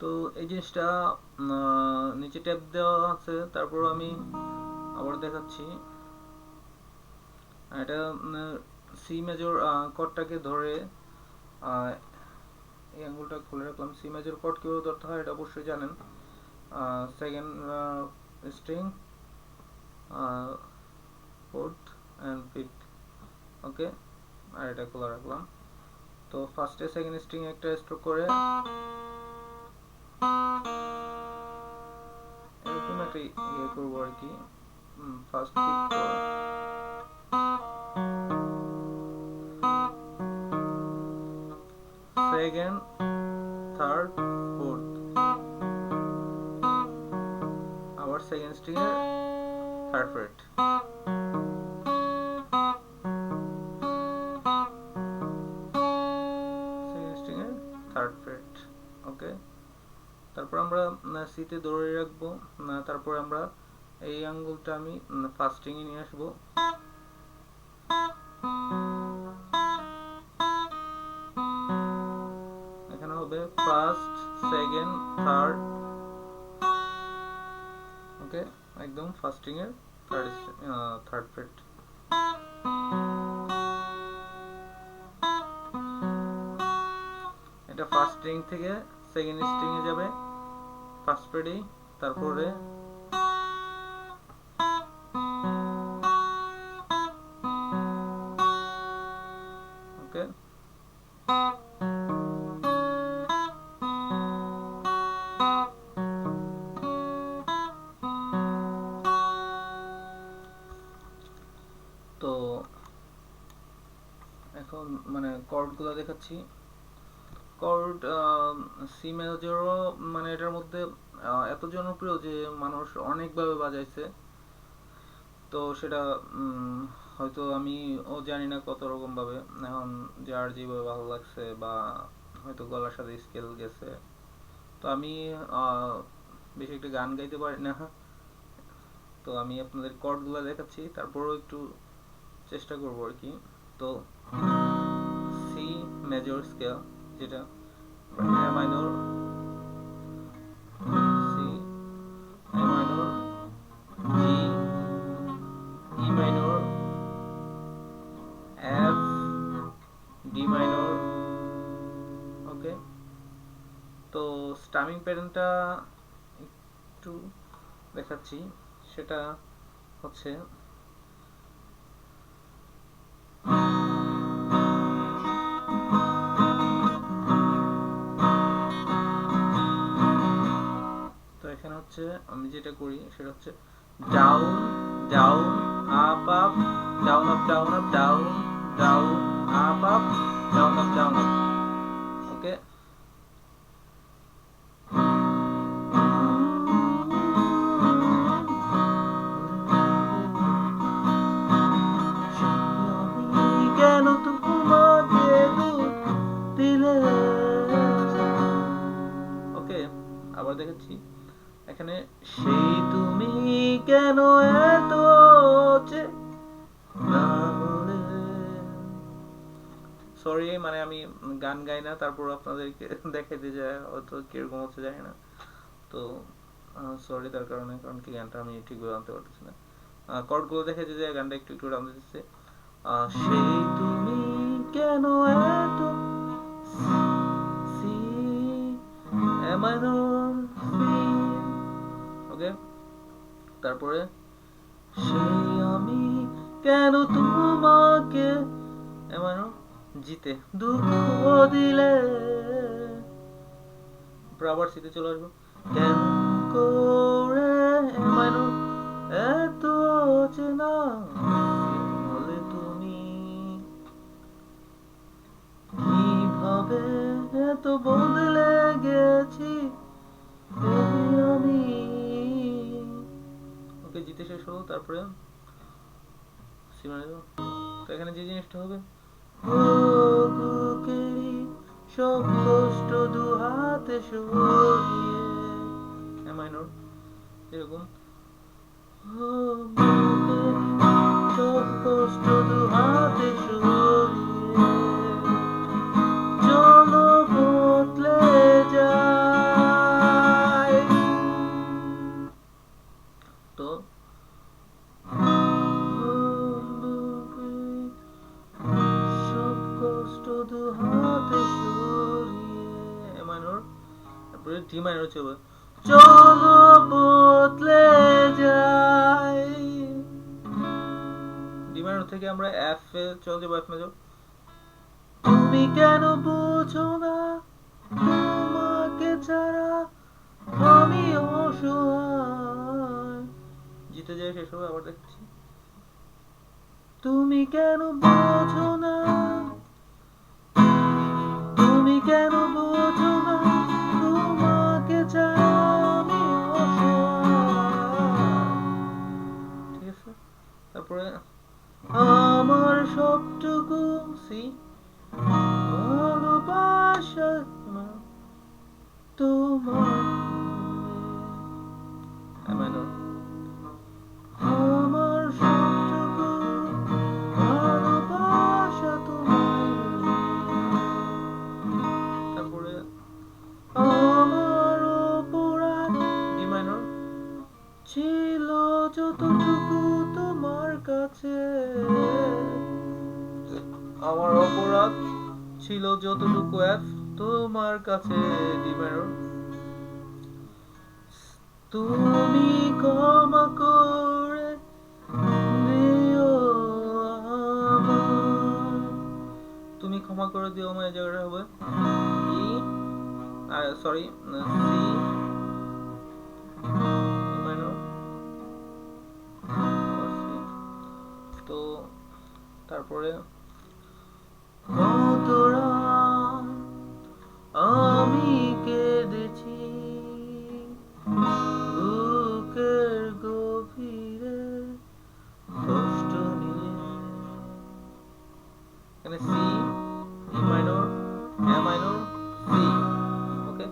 তো এই জিনিসটা নিচে ট্যাপ দেওয়া আছে, তারপর আমি আবার দেখাচ্ছি। এটা সি মেজর কর্ডটাকে ধরে এই আঙ্গুলটা খুলে রাখলাম। সি মেজর কর্ড কীভাবে ধরতে হয় এটা অবশ্যই জানেন। Second string, fourth and fifth, okay. আর এটা খোলা রাখলাম। তো ফার্স্টে সেকেন্ড স্ট্রিং একটা স্ট্রোক করে এরকম একটা ইয়ে করবো আর কি। First pick second, third, fourth, আবার সেকেন্ড স্ট্রিং এর থার্ড ফ্রেট, সেকেন্ড স্ট্রিং এর থার্ড ফ্রেট, ওকে। তারপর আমরা সিতে ধরে রাখবো। তারপর আমরা এই আঙ্গুলটা আমি ফার্স্ট স্ট্রিং এ নিয়ে আসবো। এখানে হবে ফার্স্ট, সেকেন্ড, থার্ড, ওকে। একদম ফার্স্ট স্ট্রিং এর থার্ড ফ্রেট। এটা ফার্স্ট স্ট্রিং থেকে সেকেন্ড স্ট্রিং এ যাবে ফার্স্ট ফ্রেটেই, তারপরে ওকে। তো এখন মানে কর্ডগুলো দেখাচ্ছি। কর্ড সি মেজরও মানে এটার মধ্যে এত জনপ্রিয় যে মানুষ অনেকভাবে বাজাইছে। তো সেটা হয়তো আমিও জানি না কত রকম ভাবে, এখন যার যেভাবে ভালো লাগছে বা হয়তো গলার সাথে স্কেল গেছে। তো আমি বেশি একটা গান গাইতে পারি না, তো আমি আপনাদের কর্ডগুলো দেখাচ্ছি, তারপরও একটু চেষ্টা করবো আর কি। তো সি মেজর স্কেল, যেটা A minor, C, A minor, G, E minor, F, D minor, okay. তো স্টামিং প্যাটার্নটা একটু দেখাচ্ছি, সেটা হচ্ছে তো এখানে হচ্ছে আমি যেটা করি সেটা হচ্ছে down down up up, down up down up, down down up up, down up down up, okay. কেন তোমাকে দিলে, ওকে। আবার দেখাচ্ছি, এখানে সেই তুমি কেন এত না বলে, সরি মানে আমি গান গাই না, তারপর আপনাদেরকে দেখাইতে যায় হয়তো কিরকম হচ্ছে জানি না। তো সরি তার কারণে, কারণ কি গানটা আমি ঠিকভাবে আনতে পারতেছি না। কর্ডগুলো দেখাইতে যায়, গানটা একটু একটু টানতে দিচ্ছে। সেই তুমি কেন এত, সি, এ মাইনর, সি, ওকে। তারপরে সেই আমি কেন তোমাকে, এ মাইনর, জিতে দুঃখ দিলে, আবার সিতে চলে আসবো, কেন করে এ মাইনর এত অচেনা হলে তুমি, কিভাবে এত বদলে গেছি আমি, ওকে। জিতে শেষ হলো, তারপরে সি মাইনর। তো এখানে যে জিনিসটা হবে, বুকেরই সব কষ্ট দু হাতে সরিয়ে, এ মাইনর, এরকম সব কষ্ট দু হাতে সরিয়ে চলো বদলে যায়, দু হাতে সরিয়ে এ মাইনর, তারপরে ডি মাইনর চলবে, চলো বদলে যাই। ডি মাইনর থেকে আমরা এফ এ চলে যাবো, এফ মেজর। তুমি কেন বুঝো না তোমাকে ছাড়া আমি অসহায়, জিতে যায় শেষ হবে, আবার দেখছি। তুমি কেন বোঝো না, তুমি কেন বোঝো না তোমাকে ছাড়া আমি অসহায়, ঠিক আছে। তারপরে আমার সবটুকু সি ভালোবাসা তোমার মাইনর, আমার সবটুকু ভালোবাসা তোমার, তারপরে আমার অপরাধ ডি মাইনর ছিল যতটুকু তোমার কাছে, আমার অপরাধ ছিল যতটুকু এফ তোমার কাছে, ডি মাইনর। তুমি ক্ষমা করে দিও আমায়, তুমি ক্ষমা করে দিও আমায়, এই জায়গাটা হবে ই, সরি সি মাইনর, তো তারপরে কত রাত আমি কেঁদেছি বুকের গভীরে কষ্ট নিয়ে, এখানে সি ই মাইনর এ মাইনর সি, ওকে।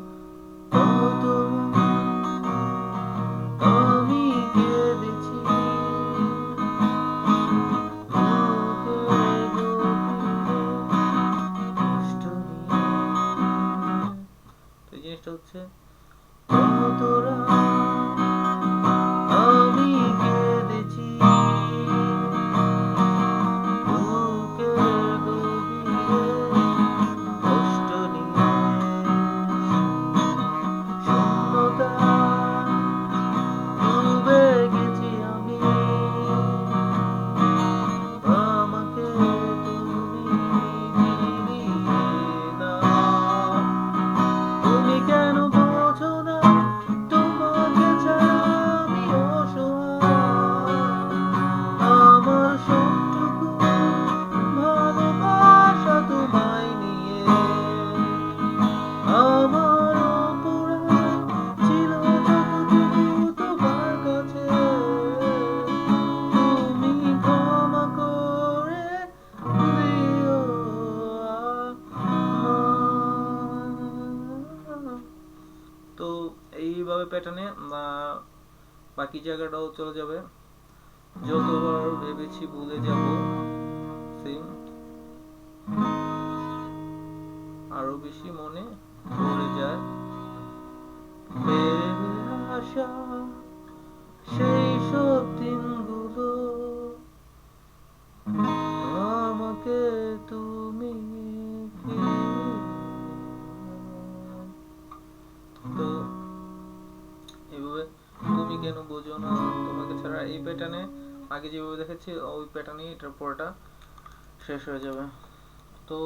কত আমি কেঁদেছি বুকের গভীরে কষ্ট নিয়ে, তো এই জিনিসটা হচ্ছে কত রাত আমি কেঁদেছি বুকের গভীরে কষ্ট নিয়ে, শূন্যতায় ডুবে গেছি আমি, আমাকে তুমি ফিরিয়ে দাও, তুমি কেন বোঝো না তোমাকে ছাড়া আমি অসহায়, আমার সবটুকু ভালোবাসা তোমায় নিয়ে, আমার অপরাধ ছিল যতটুকু তোমার কাছে, তুমি ক্ষমা করে দিও আমায়। তো এইভাবে প্যাটার্নে বাকি জায়গাটাও চলে যাবে, যতবার ভেবেছি ভুলে যাব, সেম আরো বেশি মনে পড়ে যায়, ফেলে আসা সেই সব দিনগুলো আমাকে তুমি ফিরিয়ে দাও। তো এইভাবে তুমি কেন বোঝো না তোমাকে ছাড়া, এই প্যাটার্নে আগে যেভাবে দেখেছি ওই প্যাটার্নে এটার পরটা শেষ হয়ে যাবে। তো